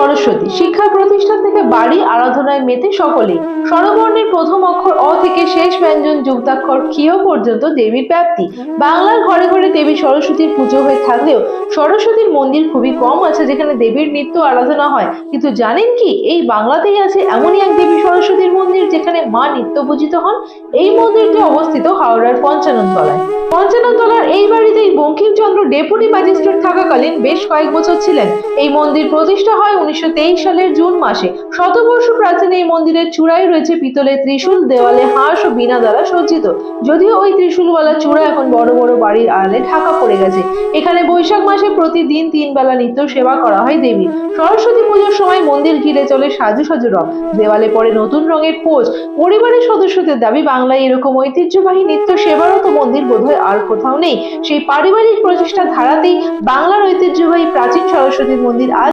সরস্বতী শিক্ষা প্রতিষ্ঠান থেকে বাড়ি আরাধনায় মেতে সকলেই। স্বরবর্ণের প্রথম অক্ষর অ থেকে শেষ ব্যঞ্জন যুক্তাক্ষর ক্ষিয় পর্যন্ত দেবীর ব্যাপ্তি। বাংলার ঘরে ঘরে দেবী সরস্বতীর পুজো হয়ে থাকলেও সরস্বতীর মন্দির খুবই কম আছে যেখানে দেবীর নিত্য আরাধনা হয়। কিন্তু জানেন কি, এই বাংলাতেই আছে এমনই এক দেবী সরস্বতীর মন্দির যেখানে মা নিত্য পূজিত হন। এই মন্দিরটি অবস্থিত হাওড়ার পঞ্চানন তলায়। পঞ্চানন তলার এই বাড়িতেই বঙ্কিমচন্দ্র ডেপুটি ম্যাজিস্ট্রেট থাকাকালীন বেশ কয়েক বছর ছিলেন। এই মন্দির প্রতিষ্ঠা হয় 1923 সালের জুন মাসে। শতবর্ষ প্রাচীন এই মন্দিরের চূড়ায় রয়েছে পিতলের ত্রিশূল, দেওয়ালে হাঁস ও বীণা দ্বারা সজ্জিত। যদিও ওই ত্রিশূলওয়ালা চূড়া এখন বড় বড় বাড়ির আড়ালে ঢাকা পড়ে গেছে। এখানে বৈশাখ মাসে প্রতিদিন 3 বেলা নিত্য সেবা করা হয় দেবী। সরস্বতী পুজোর সময় মন্দির ঘিরে চলে সাজু সাজু রং, দেওয়ালে পড়ে নতুন রঙের পোজ। পরিবারের সদস্যদের দাবি, বাংলায় এরকম ঐতিহ্যবাহী নিত্য সেবারত মন্দির বোধহয় আর কোথাও নেই। সেই পারিবারিক প্রচেষ্টা ধারাতেই বাংলার ঐতিহ্যবাহী প্রাচীন সরস্বতী মন্দির আজ